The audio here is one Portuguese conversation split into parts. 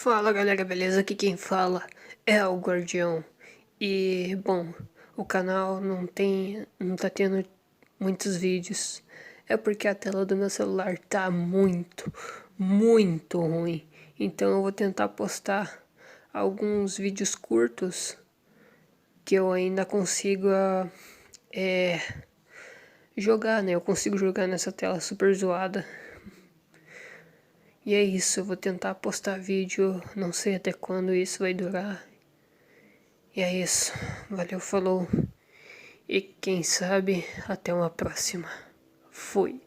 Fala galera, beleza? Aqui quem fala é o Guardião. E bom, o canal não tá tendo muitos vídeos. É porque a tela do meu celular tá muito ruim. Então eu vou tentar postar alguns vídeos curtos que eu ainda consigo jogar, né? Eu consigo jogar nessa tela super zoada. E é isso, eu vou tentar postar vídeo, não sei até quando isso vai durar. E é isso, valeu, falou. E quem sabe, até uma próxima. Fui.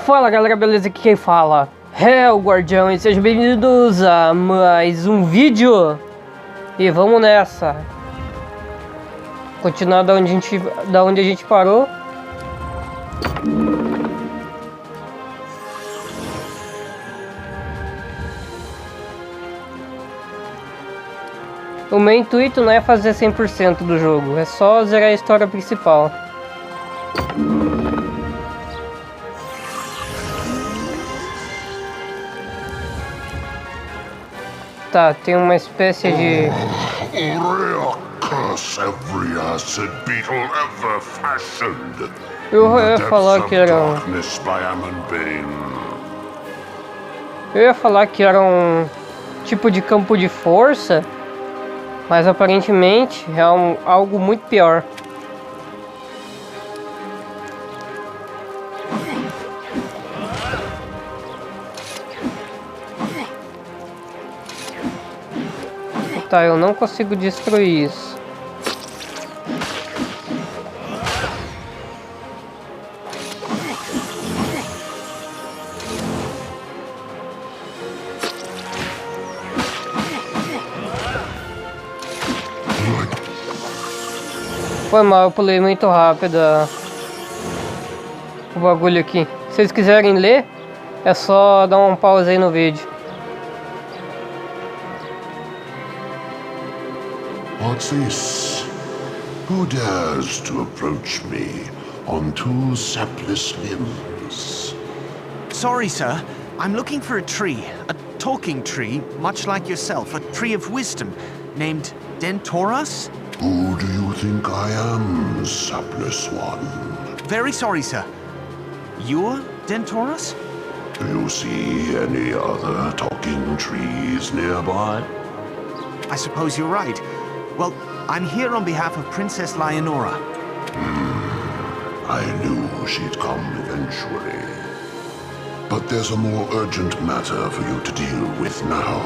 Fala galera, beleza? Aqui quem fala é o Guardião e sejam bem-vindos a mais um vídeo. E vamos nessa. Continuar da onde a gente parou. O meu intuito não é fazer 100% do jogo, é só zerar a história principal. Tá, tem uma espécie de... Eu ia falar que era um tipo de campo de força, mas aparentemente é algo muito pior. Tá, eu não consigo destruir isso. Foi mal, eu pulei muito rápido o bagulho aqui. Se vocês quiserem ler, é só dar um pause aí no vídeo. What's this? Who dares to approach me on two sapless limbs? Sorry, sir. I'm looking for a tree. A talking tree, much like yourself. A tree of wisdom, named Dentoras? Who do you think I am, sapless one? Very sorry, sir. You're Dentoras? Do you see any other talking trees nearby? I suppose you're right. Well, I'm here on behalf of Princess Leonora. I knew she'd come eventually. But there's a more urgent matter for you to deal with now.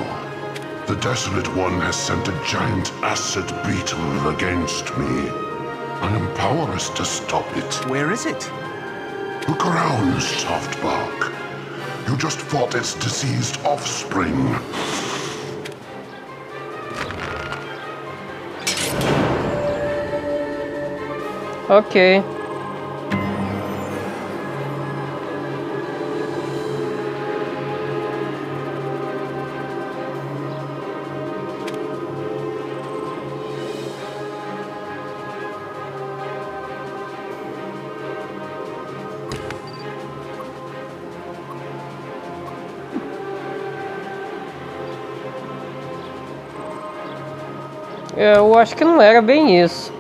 The Desolate One has sent a giant acid beetle against me. I am powerless to stop it. Where is it? Look around, Softbark. You just fought its deceased offspring. Ok. Eu acho que não era bem isso.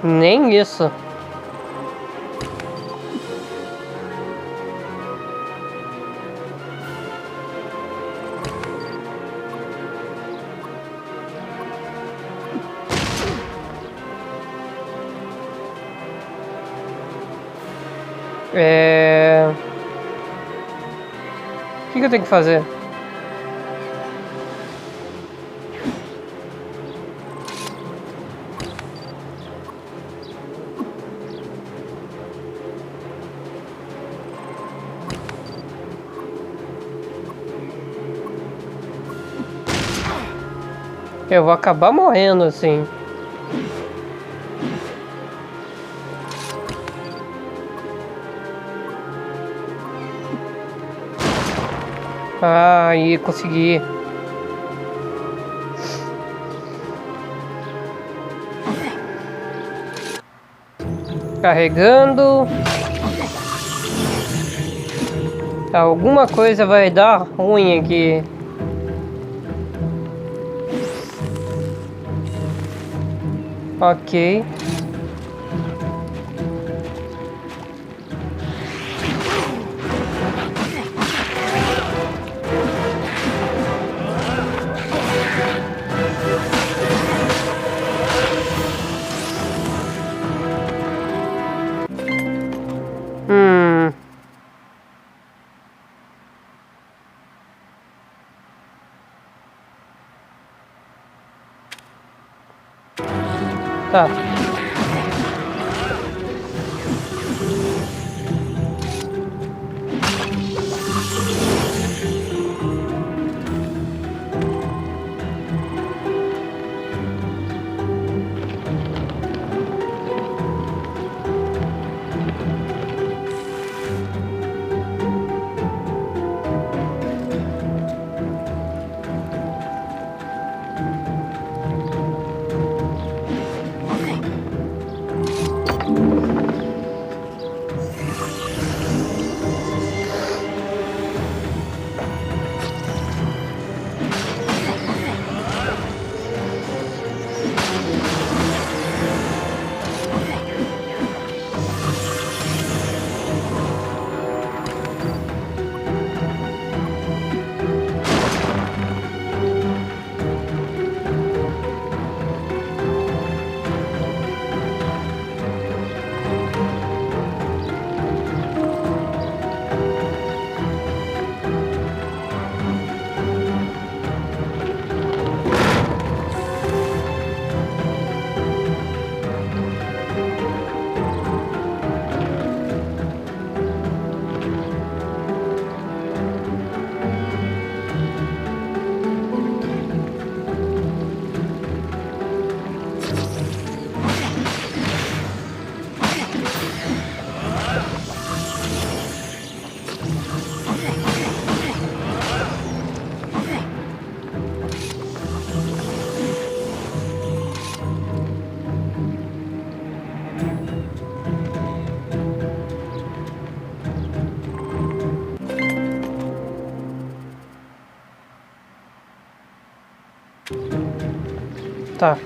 Nem isso. O que eu tenho que fazer? Eu vou acabar morrendo assim. Aí, consegui. Carregando. Alguma coisa vai dar ruim aqui. Ok. Tá. Tá.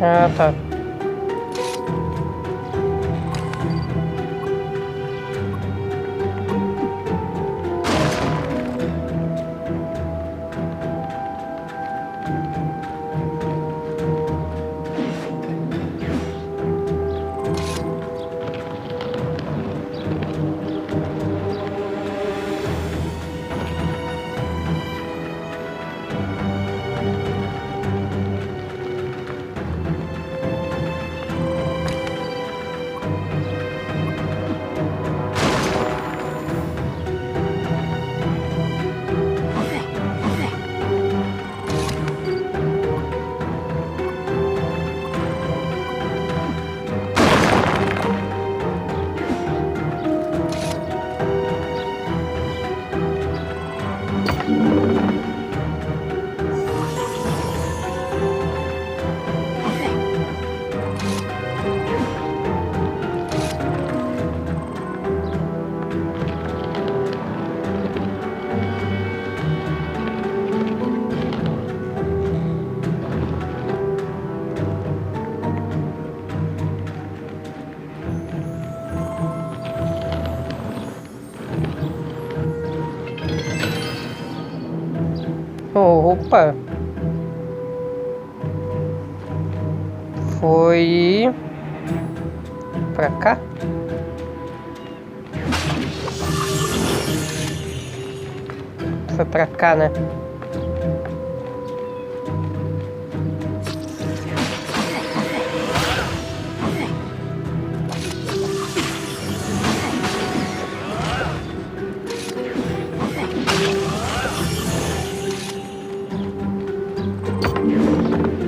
Ah, tá. Opa! Foi pra cá? Foi pra cá, né?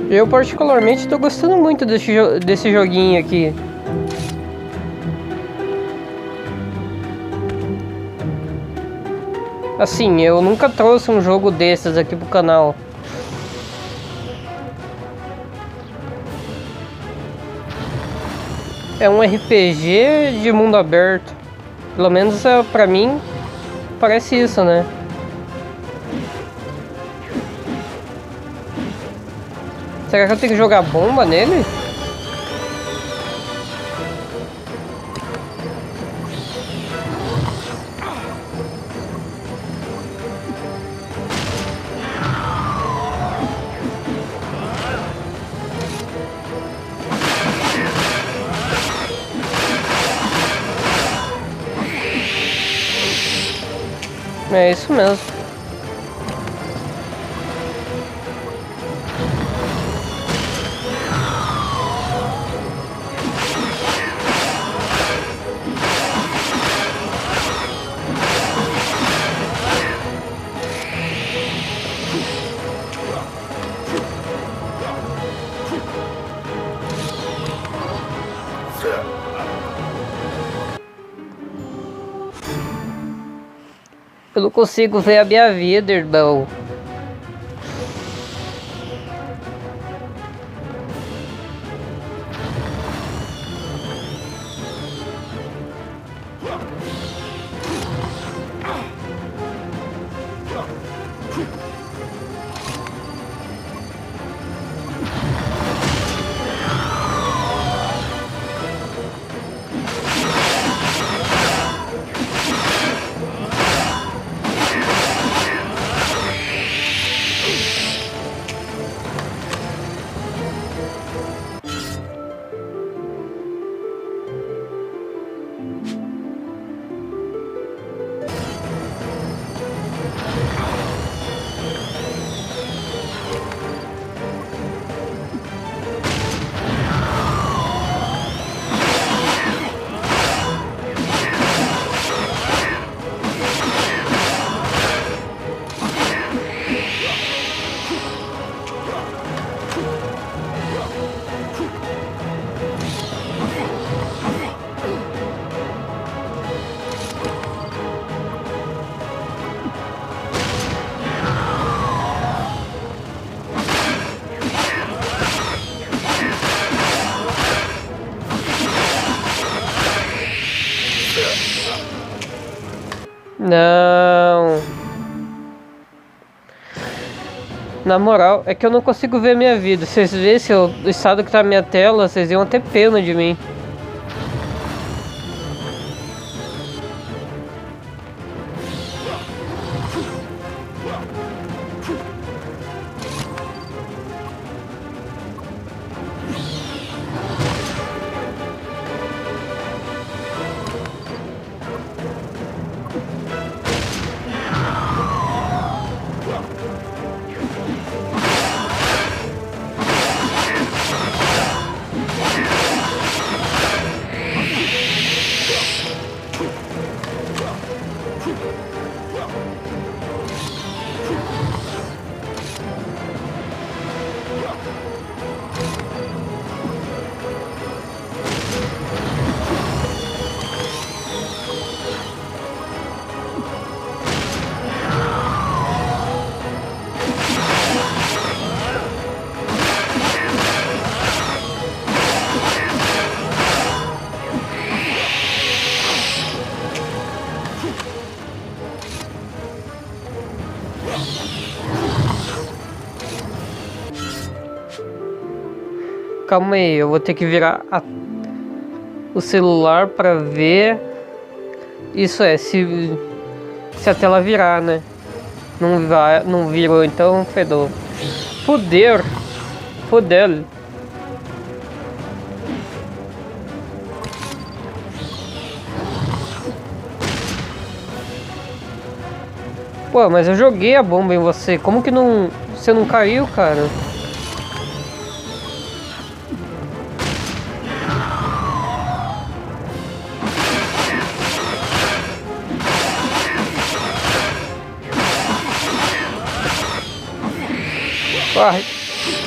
Eu particularmente tô gostando muito desse joguinho aqui. Assim, eu nunca trouxe um jogo desses aqui pro canal. É um RPG de mundo aberto. Pelo menos pra mim parece isso, né? Será que eu tenho que jogar bomba nele? É isso mesmo. Eu não consigo ver a minha vida, irmão. Não. Na moral, é que eu não consigo ver minha vida. Se vocês vissem o estado que tá a minha tela, vocês iam ter pena de mim. Calma aí, eu vou ter que virar o celular pra ver. Isso é, se a tela virar, né? Não virou, então fedou. Foder. Pô, mas eu joguei a bomba em você. Como que você não caiu, cara?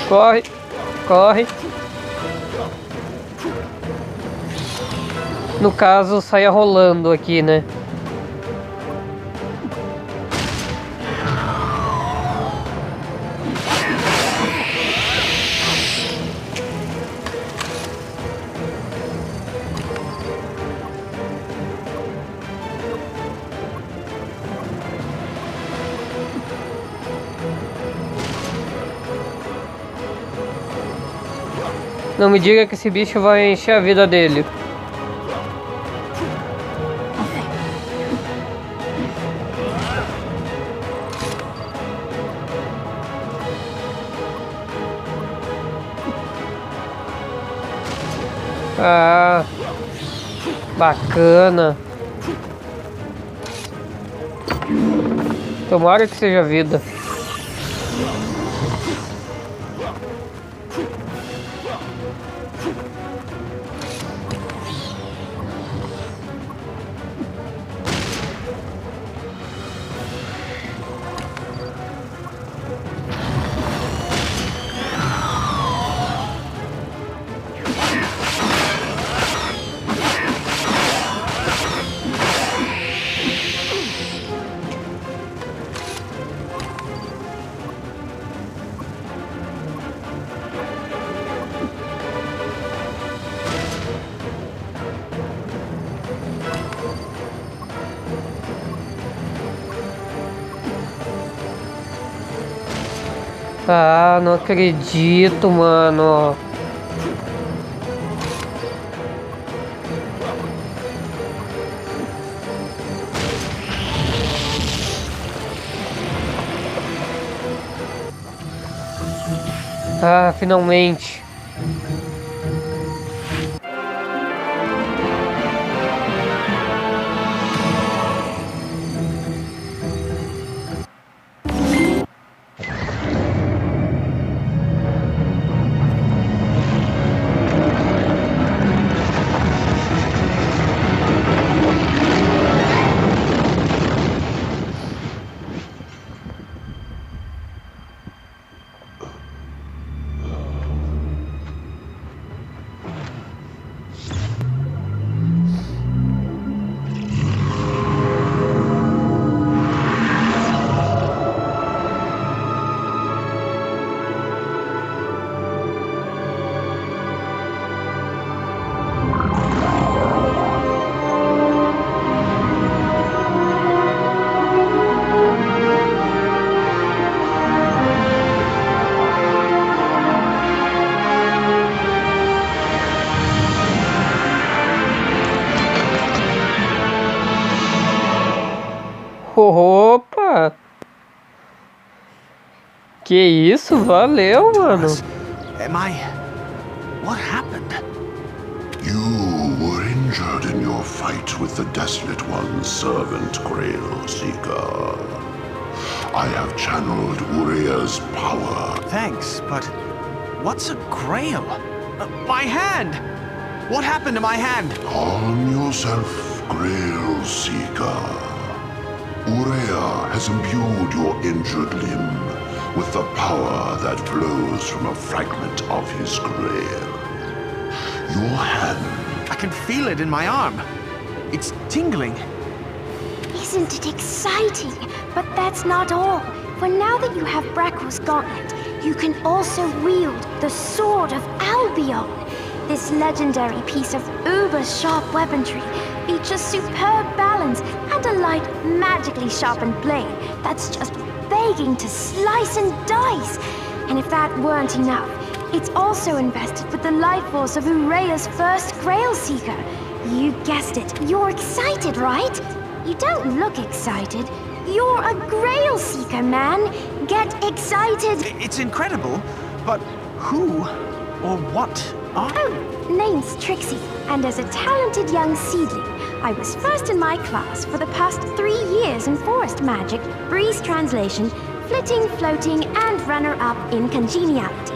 Corre. corre. No caso, saia rolando aqui, né? Não me diga que esse bicho vai encher a vida dele. Ah, bacana. Tomara que seja vida. Ah, não acredito, mano. Ah, finalmente. Opa! Que isso, valeu, mano. What happened? You were injured in your fight with the Desolate One's servant, Grail Seeker. I have channeled Uria's power. Thanks, but what's a grail? My hand! What happened to my hand? Calm yourself, Grail Seeker. Urea has imbued your injured limb with the power that flows from a fragment of his grail. Your hand... I can feel it in my arm. It's tingling. Isn't it exciting? But that's not all. For now that you have Brackle's gauntlet, you can also wield the Sword of Albion. This legendary piece of uber-sharp weaponry features superb balance and a light, magically sharpened blade that's just begging to slice and dice. And if that weren't enough, it's also invested with the life force of Urea's first Grail Seeker. You guessed it. You're excited, right? You don't look excited. You're a Grail Seeker, man. Get excited. It's incredible, but who or what are... Oh, name's Trixie, and as a talented young seedling, I was first in my class for the past 3 years in forest magic, breeze translation, flitting, floating, and runner-up in congeniality.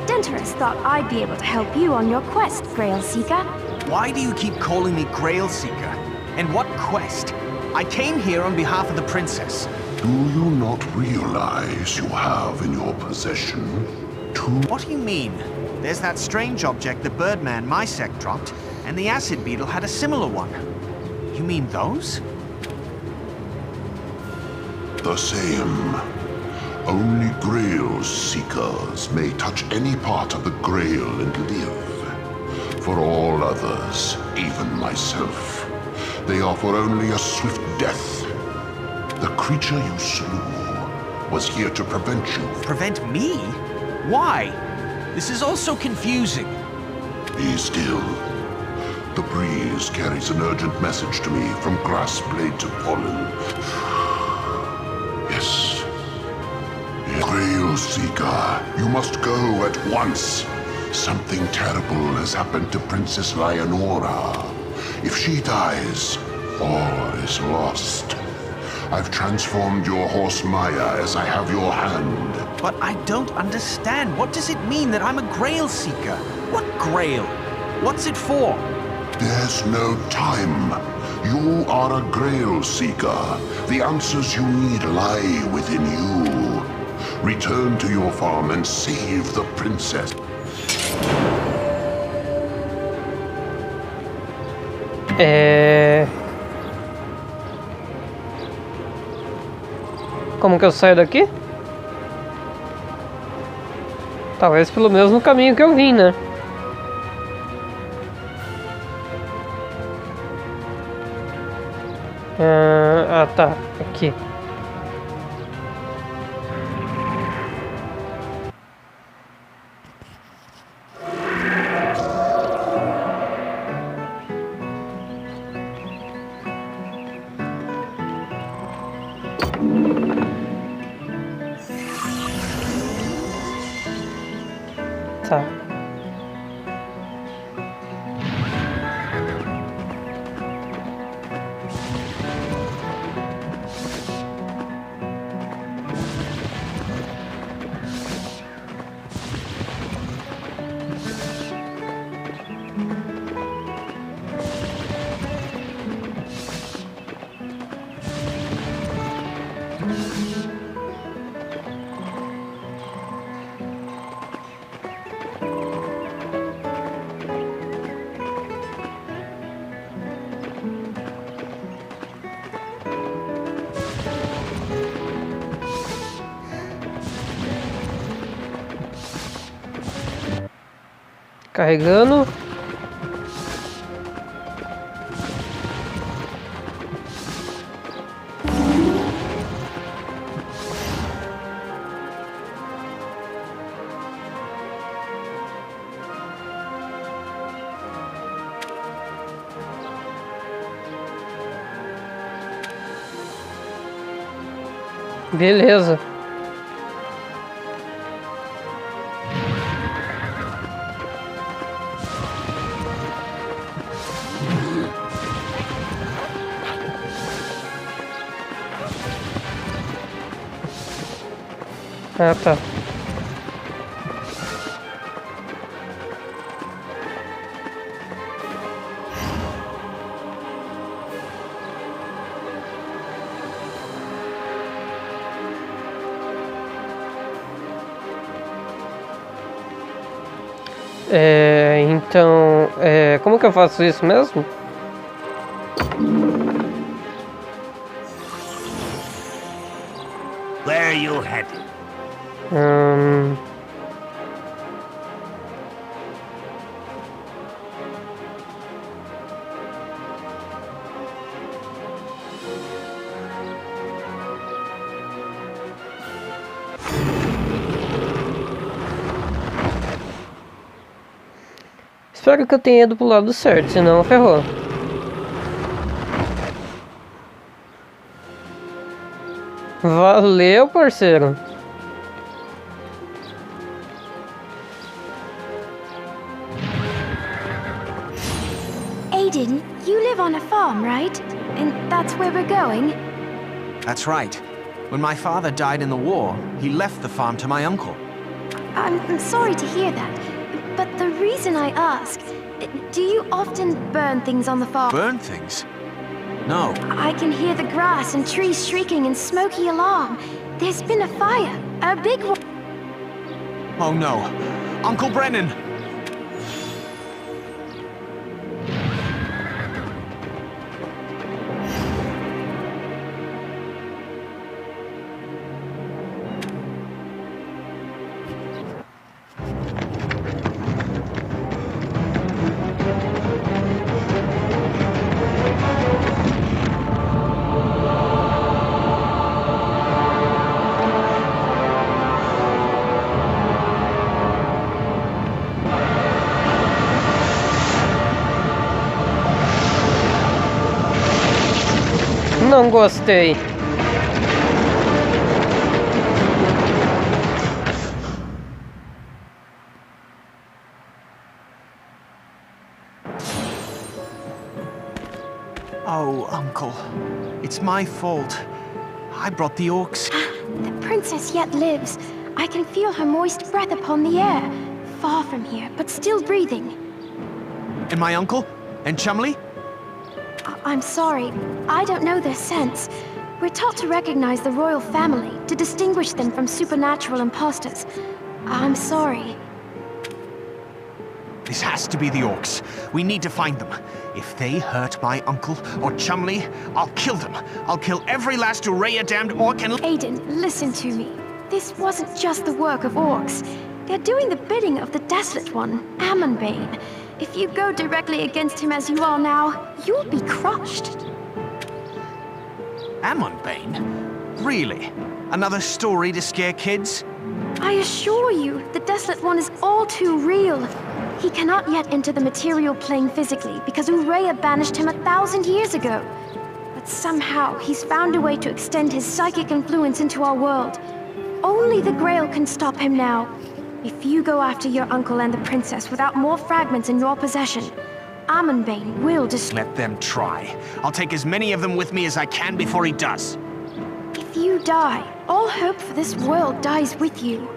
Dentorus thought I'd be able to help you on your quest, Grail Seeker. Why do you keep calling me Grail Seeker? And what quest? I came here on behalf of the princess. Do you not realize you have in your possession too? What do you mean? There's that strange object the Birdman my sect dropped, and the acid beetle had a similar one. You mean those? The same. Only Grail seekers may touch any part of the Grail and live. For all others, even myself, they offer only a swift death. The creature you slew was here to prevent you. Prevent me? Why? This is all so confusing. Be still. The breeze carries an urgent message to me from grass blade to pollen. Yes. Grail Seeker, you must go at once. Something terrible has happened to Princess Leonora. If she dies, all is lost. I've transformed your horse Maya as I have your hand. But I don't understand. What does it mean that I'm a Grail Seeker? What Grail? What's it for? There's no time. You are a Grail Seeker. The answers you need lie within you. Return to your farm and save the princess. Como que eu saio daqui? Talvez pelo mesmo caminho que eu vim, né? Tá. Aqui. Tá. Carregando. Beleza. Ah, tá. Então, como que eu faço isso mesmo? Where are you headed? Espero que eu tenha ido pro lado certo, senão ferrou. Valeu, parceiro. Aiden, you live on a farm, right? And that's where we're going? That's right. When my father died in the war, he left the farm to my uncle. I'm sorry to hear that, but the reason I ask, do you often burn things on the farm? Burn things? No. I can hear the grass and trees shrieking and smoky alarm. There's been a fire, a big one. Oh no. Uncle Brennan! Não gostei. Oh, Uncle. It's my fault. I brought the orcs. The princess yet lives. I can feel her moist breath upon the air. Far from here, but still breathing. And my uncle? And Chumley? I'm sorry. I don't know their sense. We're taught to recognize the royal family, to distinguish them from supernatural imposters. I'm sorry. This has to be the orcs. We need to find them. If they hurt my uncle or Chumley, I'll kill them. I'll kill every last Uraya-damned orc and... Aiden, listen to me. This wasn't just the work of orcs. They're doing the bidding of the Desolate One, Ammonbane. If you go directly against him as you are now, you'll be crushed. Ammonbane? Really? Another story to scare kids? I assure you, the Desolate One is all too real. He cannot yet enter the material plane physically because Uraya banished him 1,000 years ago. But somehow, he's found a way to extend his psychic influence into our world. Only the Grail can stop him now. If you go after your uncle and the princess without more fragments in your possession, Ammonbane will Let them try. I'll take as many of them with me as I can before he does. If you die, all hope for this world dies with you.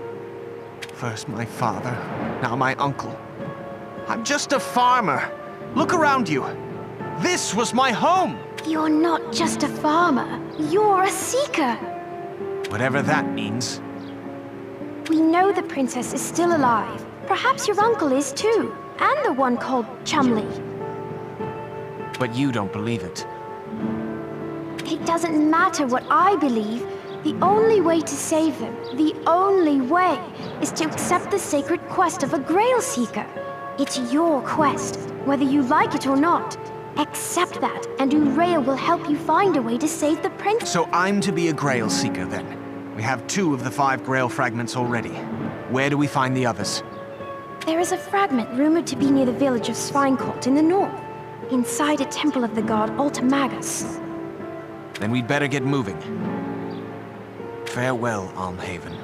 First my father, now my uncle. I'm just a farmer. Look around you. This was my home. You're not just a farmer. You're a seeker. Whatever that means. We know the princess is still alive. Perhaps your uncle is too. And the one called Chumley. But you don't believe it. It doesn't matter what I believe. The only way to save them, the only way, is to accept the sacred quest of a Grail Seeker. It's your quest, whether you like it or not. Accept that, and Uraya will help you find a way to save the prince. So I'm to be a Grail Seeker, then? We have 2 of the 5 Grail fragments already. Where do we find the others? There is a fragment rumored to be near the village of Swinecourt in the north, inside a temple of the god Ultimagus. Then we'd better get moving. Farewell, Almhaven.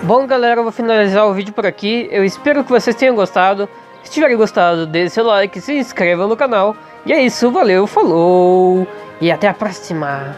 Bom, galera, eu vou finalizar o vídeo por aqui. Eu espero que vocês tenham gostado. Se tiverem gostado, deixe seu like, se inscrevam no canal. E é isso, valeu, falou e até a próxima.